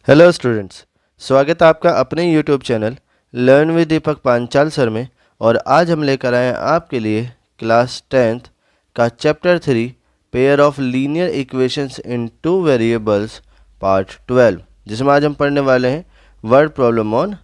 Hello students, स्वागत है आपका अपने YouTube channel learn with Deepak Panchal sir में। और आज हम लेकर आए हैं आपके लिए क्लास 10th का chapter 3 pair of linear equations in two variables part 12, जिसमें आज हम पढ़ने वाले हैं वर्ड प्रॉब्लम ऑन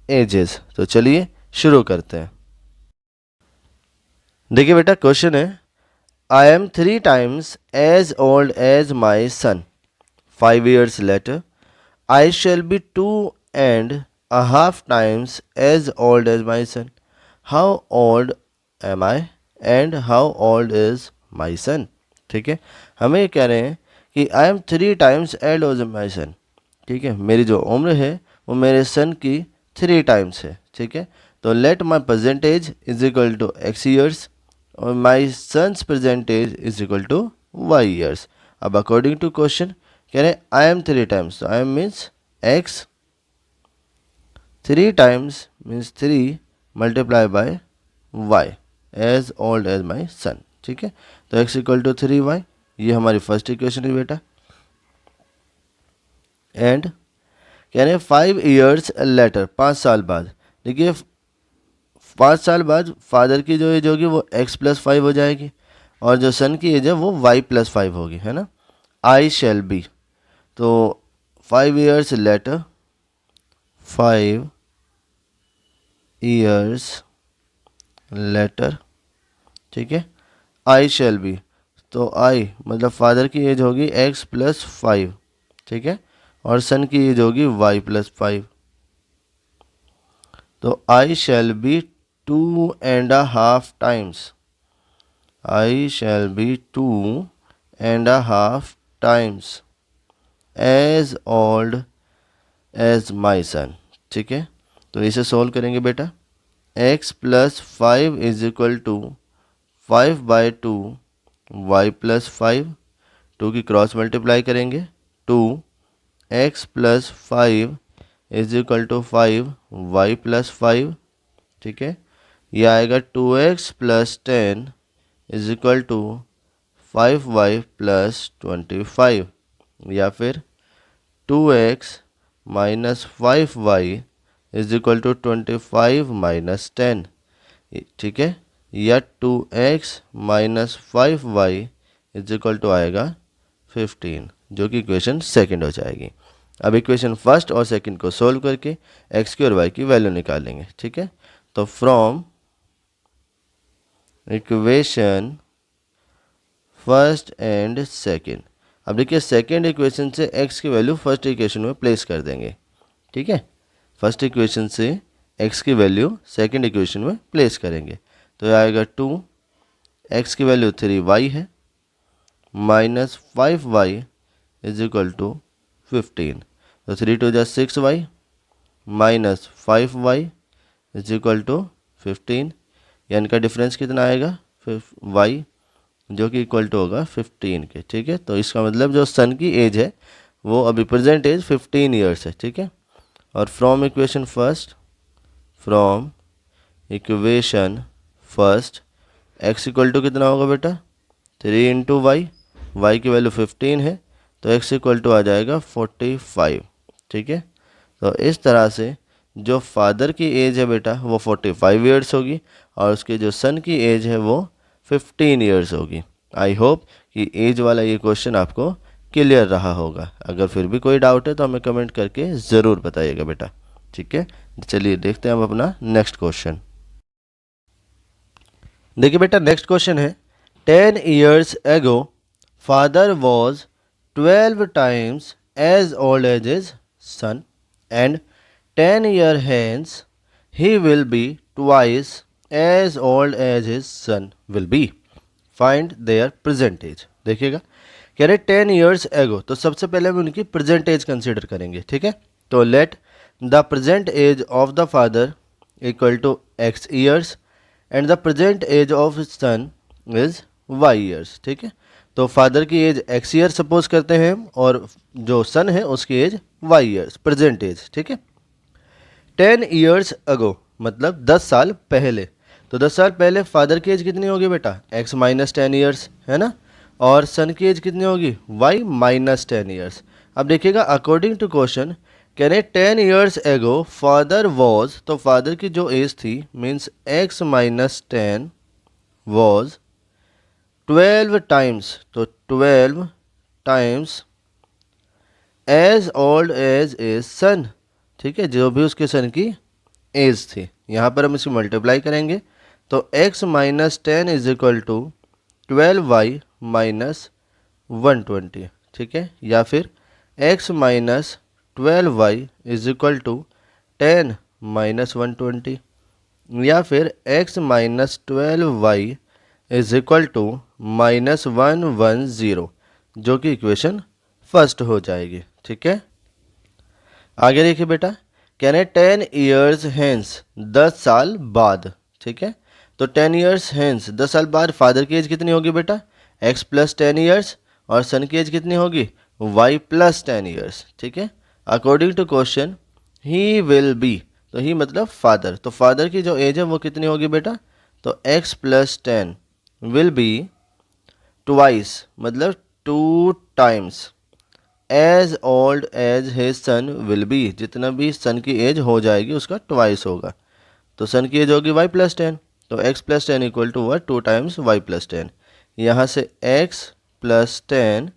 एजेस। तो चलिए शुरू करते हैं। देखिए बेटा, क्वेश्चन है I am 3 times as old as my son. 5 years later I shall be 2.5 times as old as my son. How old am I and how old is my son? ठीक है, हमें ये कह रहे हैं कि I am 3 times as old as my son. ठीक है, मेरी जो उम्र है वो मेरे सन की 3 times है। ठीक है, तो let my percentage is equal to x years और my son's percentage is equal to y years. अब according to question कह रहे हैं आई एम 3 times, तो I am means x, 3 times means 3 multiply by y as old as my son. ठीक है, तो x equal to 3y, ये हमारी फर्स्ट इक्वेशन है बेटा। एंड कह रहे हैं 5 years लेटर, 5 साल बाद। देखिए 5 साल बाद फादर की जो एज होगी वो x+5 हो जाएगी और जो सन की एज है वो y+5 होगी, है ना। आई शैल बी, तो 5 years later, 5 years later, ठीक है, आई शैल बी, तो आई मतलब फादर की एज होगी x+5, ठीक है, और सन की एज होगी y+5, तो I shall be 2.5 times, I shall be 2.5 times as old as my son. ठीक है, तो इसे सोल्व करेंगे बेटा। x+5 is equal to 5/2 y+5, 2 की क्रॉस मल्टीप्लाई करेंगे, 2 x+5 is equal to 5 y+5। ठीक है, यह आएगा 2x + 10 is equal to 5y + 25, या फिर 2x - 5y is equal to 25 - 10। ठीक है, या 2x - 5y is equal to आएगा 15, जो कि इक्वेशन सेकंड हो जाएगी। अब इक्वेशन फर्स्ट और सेकंड को सोल्व करके x की और y की वैल्यू निकालेंगे। ठीक है, तो from equation first and second, अब देखिए सेकेंड इक्वेशन से x की वैल्यू फर्स्ट इक्वेशन में प्लेस कर देंगे। ठीक है, फर्स्ट इक्वेशन से x की वैल्यू सेकेंड इक्वेशन में प्लेस करेंगे, तो यह आएगा 2, x की वैल्यू 3y है, -5y इज इक्वल टू 15, तो 3 × 2 = 6y -5y is equal to 15, या इनका डिफरेंस कितना आएगा y, जो कि इक्वल टू होगा 15 के। ठीक है, तो इसका मतलब जो सन की एज है वो अभी प्रेजेंट एज 15 ईयर्स है। ठीक है, और from equation first x equal to कितना होगा बेटा, 3 × y की वैल्यू 15 है, तो x इक्वल टू आ जाएगा 45। ठीक है, तो इस तरह से जो फादर की एज है बेटा वो 45 ईयर्स होगी और उसके जो सन की एज है वो 15 ईयर्स होगी। आई होप कि एज वाला ये क्वेश्चन आपको क्लियर रहा होगा। अगर फिर भी कोई डाउट है तो हमें कमेंट करके ज़रूर बताइएगा बेटा। ठीक है, चलिए देखते हैं हम अपना नेक्स्ट क्वेश्चन। देखिए बेटा, नेक्स्ट क्वेश्चन है 10 years ago father was 12 times as old as his son and 10 year hence he will be twice as old as his son will be. Find their present age. देखिएगा, कह रहे 10 years ago, तो सबसे पहले हम उनकी present age consider करेंगे। ठीक है, तो let the present age of the father equal to x years and the present age of his son is y years. ठीक है, तो फादर की एज x ईयर सपोज करते हैं और जो सन है उसकी age y years, present age. ठीक है, 10 years ago मतलब 10 साल पहले, तो 10 साल पहले फादर की एज कितनी होगी बेटा, x - 10 ईयर्स, है ना। और सन की एज कितनी होगी y माइनस 10 ईयर्स। अब देखिएगा अकॉर्डिंग टू क्वेश्चन कह रहे 10 ईयर्स एगो फादर वॉज, तो फादर की जो एज थी means x minus 10 was 12 times, तो 12 times as old as a son. ठीक है, जो भी उसके सन की एज थी, यहाँ पर हम इसे मल्टीप्लाई करेंगे तो x minus 10 is equal to 12y minus 120। ठीक है, या फिर x minus 12y is equal to 10 minus 120, या फिर x minus 12y is equal to minus 110, जो कि इक्वेशन फर्स्ट हो जाएगी। ठीक है, आगे देखिए बेटा, कह रहे 10 ईयर्स हेंस, 10 साल बाद। ठीक है, तो 10 ईयर्स हेंस 10 साल बाद फादर की एज कितनी होगी बेटा x प्लस 10 ईयर्स, और सन की एज कितनी होगी y प्लस 10 ईयर्स। ठीक है, according to question he will be, तो ही मतलब फादर, तो फादर की जो एज है वो कितनी होगी बेटा, तो x plus 10 will be twice, मतलब 2 times as old as his son will be, जितना भी सन की एज हो जाएगी उसका ट्वाइस होगा। तो सन की एज होगी y प्लस 10, तो x plus 10 equal to what 2 times y plus 10। यहाँ से x plus 10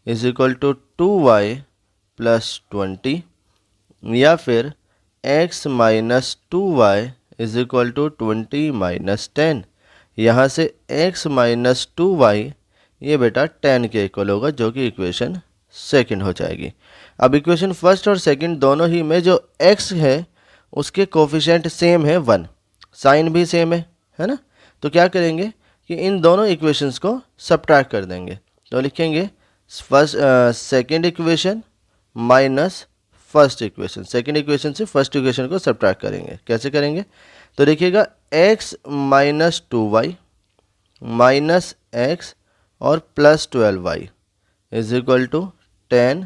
is equal to 2y plus 20, या फिर x minus 2y is equal to 20 minus 10। यहाँ से x माइनस 2y ये बेटा 10 के इक्वल होगा, जो कि इक्वेशन सेकंड हो जाएगी। अब इक्वेशन फर्स्ट और सेकंड दोनों ही में जो x है उसके कोफिशिएंट सेम है 1, साइन भी सेम है ना, तो क्या करेंगे कि इन दोनों इक्वेशंस को सब्ट्रैक्ट कर देंगे। तो लिखेंगे first second equation minus first equation, second equation से फर्स्ट इक्वेशन को सब्ट्रैक्ट करेंगे। कैसे करेंगे, तो देखिएगा x minus 2y minus x और plus 12y is equal to 10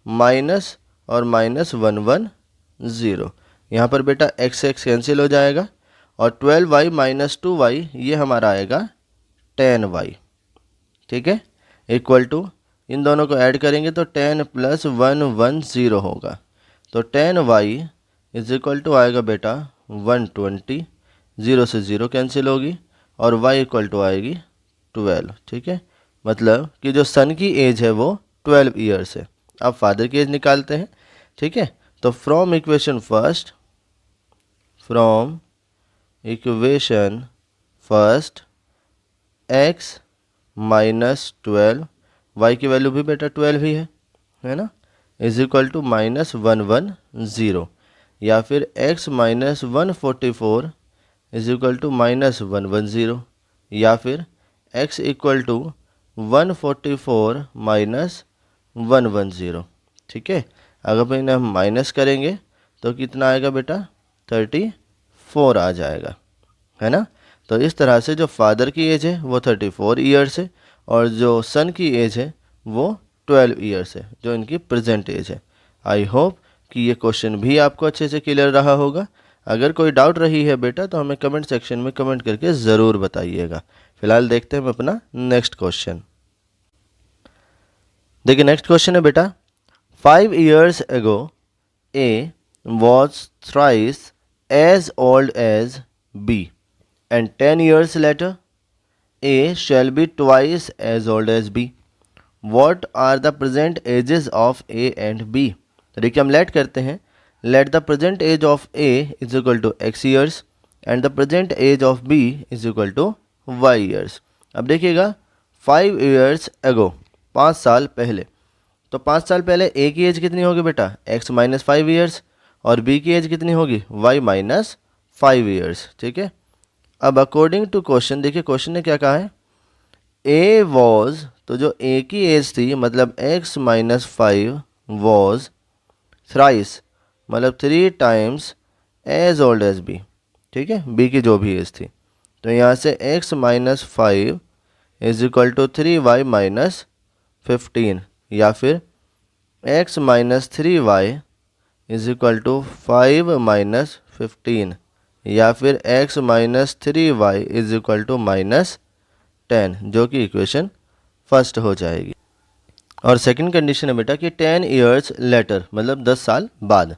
minus और माइनस 110। यहाँ पर बेटा x x कैंसिल हो जाएगा, और 12y माइनस 2y ये हमारा आएगा 10y। ठीक है, इक्वल टू इन दोनों को ऐड करेंगे तो 10 प्लस 110 होगा, तो 10y इज इक्वल टू आएगा बेटा 120, 0 से 0 कैंसिल होगी, और y इक्वल टू आएगी 12। ठीक है, मतलब कि जो सन की एज है वो 12 ईयर्स है। अब फादर की एज निकालते हैं। ठीक है, तो from equation first x minus 12, y की वैल्यू भी बेटा 12 ही है ना, इज इक्वल टू माइनस 110, या फिर x minus 144 is equal to minus 110, या फिर x इक्वल टू 144 माइनस 110। ठीक है, अगर इन्हें हम माइनस करेंगे तो कितना आएगा बेटा 34 आ जाएगा, है ना। तो इस तरह से जो फादर की एज है वो 34 ईयर्स है, और जो सन की एज है वो 12 ईयर्स है, जो इनकी प्रेजेंट एज है। आई होप कि ये क्वेश्चन भी आपको अच्छे से क्लियर रहा होगा। अगर कोई डाउट रही है बेटा तो हमें कमेंट सेक्शन में कमेंट करके ज़रूर बताइएगा। फिलहाल देखते हैं हम अपना नेक्स्ट क्वेश्चन। देखिए नेक्स्ट क्वेश्चन है बेटा, 5 years ago A was thrice as old as B, and 10 years later A shall be twice as old as B. What are the present ages of A and B? तो देखिए हम late करते हैं, let the present age of A is equal to x years and the present age of B is equal to y years. अब देखिएगा 5 years ago 5 साल पहले, तो 5 साल पहले ए की एज कितनी होगी बेटा x माइनस 5 ईयर्स, और बी की एज कितनी होगी y माइनस 5 ईयर्स। ठीक है, अब अकॉर्डिंग टू क्वेश्चन देखिए क्वेश्चन ने क्या कहा है, ए वॉज, तो जो ए की एज थी मतलब x माइनस 5 वॉज थ्राइस, मतलब 3 times as old as B. ठीक है, बी की जो भी एज थी, तो यहाँ से x minus 5 is equal to 3y minus 15, या फिर x minus 3y is equal to 5 minus 15, या फिर x minus 3y is equal to minus 10, जो कि इक्वेशन फर्स्ट हो जाएगी। और सेकंड कंडीशन है बेटा कि 10 ईयर्स लेटर मतलब 10 साल बाद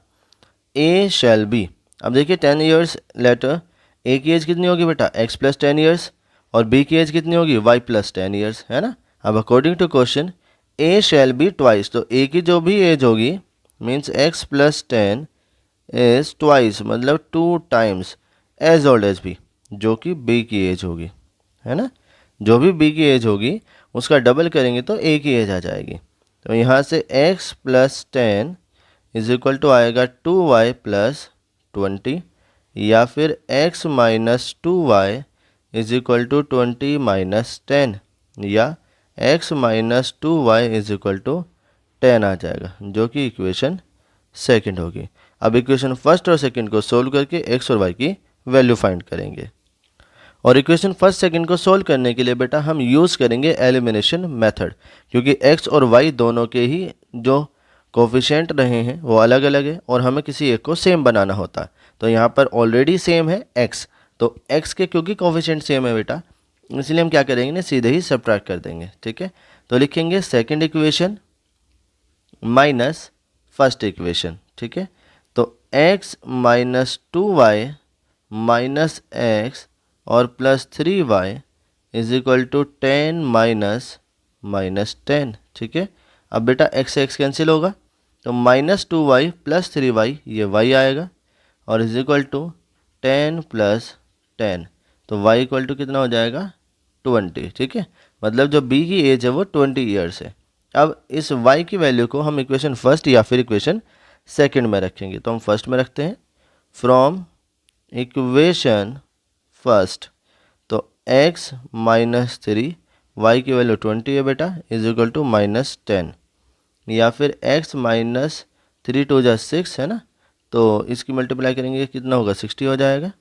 ए शैल बी। अब देखिए 10 ईयर्स लेटर ए की एज कितनी होगी बेटा x प्लस 10 ईयर्स और बी की एज कितनी होगी y प्लस 10 ईयर्स, है ना। अब according to question A shall be twice, तो ए की जो भी एज होगी means x plus 10 is twice मतलब 2 times as old as B, जो कि बी की एज होगी, है ना। जो भी बी की एज होगी उसका डबल करेंगे तो ए की एज आ जाएगी। तो यहाँ से x plus 10 is equal to आएगा 2y प्लस 20 या फिर x minus 2y is equal to 20 minus 10 या x minus 2y is equal to 10 आ जाएगा, जो कि इक्वेशन सेकंड होगी। अब इक्वेशन फर्स्ट और सेकंड को सोल्व करके x और y की वैल्यू फाइंड करेंगे। और इक्वेशन फर्स्ट सेकंड को सोल्व करने के लिए बेटा हम यूज़ करेंगे एलिमिनेशन मेथड, क्योंकि x और y दोनों के ही जो कोफिशिएंट रहे हैं वो अलग अलग है और हमें किसी एक को सेम बनाना होता है। तो यहाँ पर ऑलरेडी सेम है x, तो x के क्योंकि कोफिशिएंट सेम है बेटा इसलिए हम क्या करेंगे ना सीधे ही सब्ट्रैक्ट कर देंगे, ठीक है। तो लिखेंगे second equation minus first equation, ठीक है। तो x minus 2y minus x और plus 3y is equal to 10 minus minus 10, ठीक है। अब बेटा x से x कैंसिल होगा तो माइनस 2y प्लस 3y ये y आएगा और इज इक्वल टू 10 प्लस 10, तो y इक्वल टू कितना हो जाएगा 20, ठीक है। मतलब जो b की एज है वो 20 ईयर्स है। अब इस y की वैल्यू को हम इक्वेशन फर्स्ट या फिर इक्वेशन सेकंड में रखेंगे, तो हम फर्स्ट में रखते हैं। फ्रॉम इक्वेशन फर्स्ट तो x माइनस 3 y की वैल्यू 20 है बेटा इज इक्वल टू माइनस 10 या फिर x माइनस 3 टू जा 6 है ना, तो इसकी मल्टीप्लाई करेंगे कितना होगा 60 हो जाएगा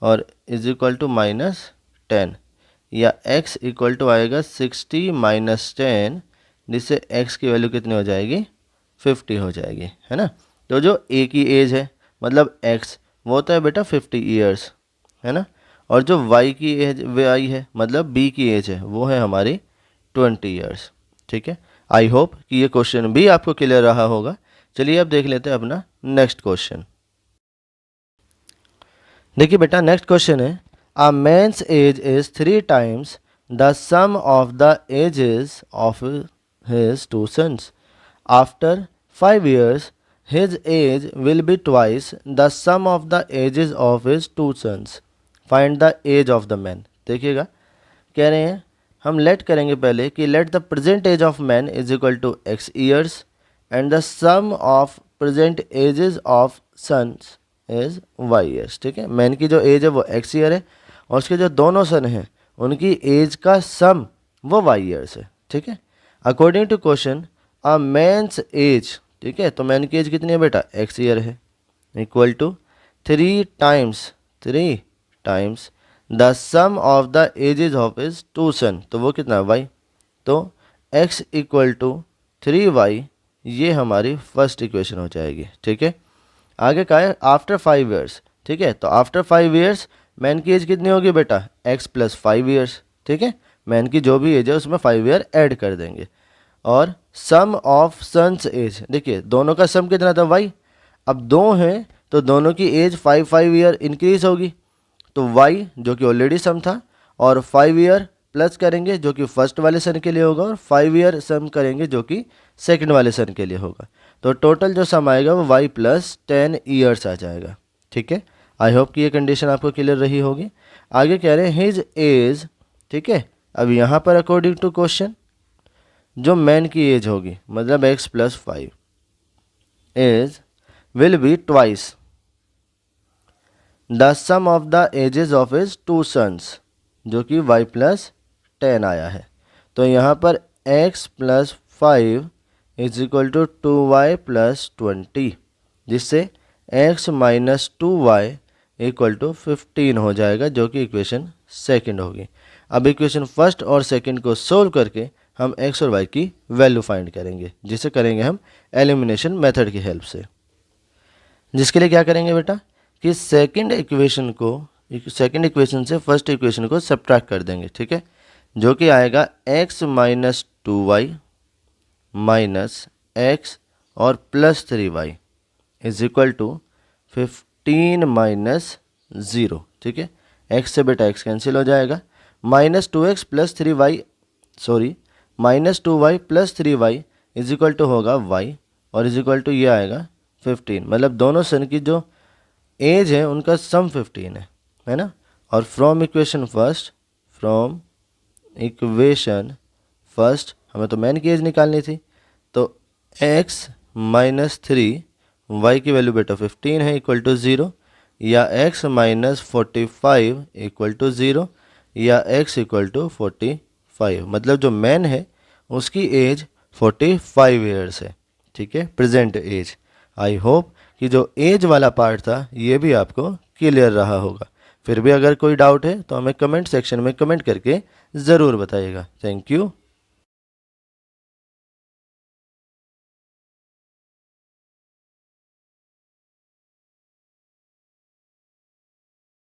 और इज इक्वल टू माइनस 10 या x इक्वल टू आएगा 60 माइनस 10 जिससे x की वैल्यू कितनी हो जाएगी 50 हो जाएगी, है ना। तो जो a की एज है मतलब x वो होता है बेटा 50 ईयर्स, है ना। और जो y की एज y है मतलब b की एज है वो है हमारी 20 ईयर्स, ठीक है। आई होप कि ये क्वेश्चन भी आपको क्लियर रहा होगा। चलिए अब देख लेते हैं अपना नेक्स्ट क्वेश्चन। देखिए बेटा नेक्स्ट क्वेश्चन है a man's age is 3 times the sum of the ages of his 2 sons. After 5 years his age will be twice the sum of the ages of his 2 sons. Find the age of the man. देखिएगा कह रहे हैं हम late करेंगे पहले कि let the present age of man is equal to x years and the sum of present ages of sons is y years, ठीक है। मैन की जो एज है वो x ईयर है और उसके जो दोनों सन हैं उनकी एज का सम वो y ईयर्स है, ठीक है। According to question a man's age, ठीक है, तो मैन की एज कितनी है बेटा x ईयर है equal to 3 times the sum of the ages of his 2 son, तो वो कितना y, तो x इक्वल टू 3y ये हमारी फर्स्ट इक्वेशन हो जाएगी, ठीक है। आगे का है आफ्टर 5 years, ठीक है। तो आफ्टर 5 years मैन की एज कितनी होगी बेटा x प्लस 5 years, ठीक है। मैन की जो भी एज है उसमें 5 year ऐड कर देंगे और सम ऑफ सन्स एज, देखिए दोनों का सम कितना था y, अब दो हैं तो दोनों की एज 5 ईयर इंक्रीज होगी, तो y जो कि ऑलरेडी सम था और 5 ईयर प्लस करेंगे जो कि फर्स्ट वाले सन के लिए होगा और 5 ईयर सम करेंगे जो कि सेकंड वाले सन के लिए होगा, तो टोटल जो सम आएगा वो y प्लस 10 ईयर्स आ जाएगा, ठीक है। आई होप कि ये कंडीशन आपको क्लियर रही होगी। आगे कह रहे हैं हिज एज, ठीक है। अब यहाँ पर अकॉर्डिंग टू क्वेश्चन जो मैन की एज होगी मतलब x plus 5 age will be twice the sum of the ages of his 2 sons जो कि y प्लस 10 आया है, तो यहाँ पर x plus 5 is equal to 2y plus 20 जिससे x minus 2y equal to 15 हो जाएगा जो कि इक्वेशन सेकंड होगी। अब इक्वेशन फर्स्ट और सेकंड को सोल्व करके हम x और y की वैल्यू फाइंड करेंगे, जिसे करेंगे हम एलिमिनेशन मेथड की हेल्प से। जिसके लिए क्या करेंगे बेटा कि सेकंड इक्वेशन से फर्स्ट इक्वेशन को सब्ट्रैक्ट कर देंगे, ठीक है। जो कि आएगा x minus 2y minus x और plus 3y is equal to 15 minus 0। ठीक है, x से बेटा x कैंसिल हो जाएगा, minus 2x plus 3y minus 2y plus 3y is equal to होगा y और इज इक्वल टू ये आएगा 15। मतलब दोनों सन की जो एज है उनका सम 15 है ना। और फ्रॉम इक्वेशन फर्स्ट हमें तो मैन की एज निकालनी थी, तो x माइनस 3 y की वैल्यू बेटा 15 है इक्वल टू 0, या x माइनस 45 इक्वल टू 0, या x इक्वल टू 45। मतलब जो मैन है उसकी एज 45 ईयर्स है। ठीक है, प्रेजेंट एज। आई होप कि जो एज वाला पार्ट था ये भी आपको क्लियर रहा होगा। फिर भी अगर कोई डाउट है तो हमें कमेंट सेक्शन में कमेंट करके ज़रूर बताइएगा। Thank you.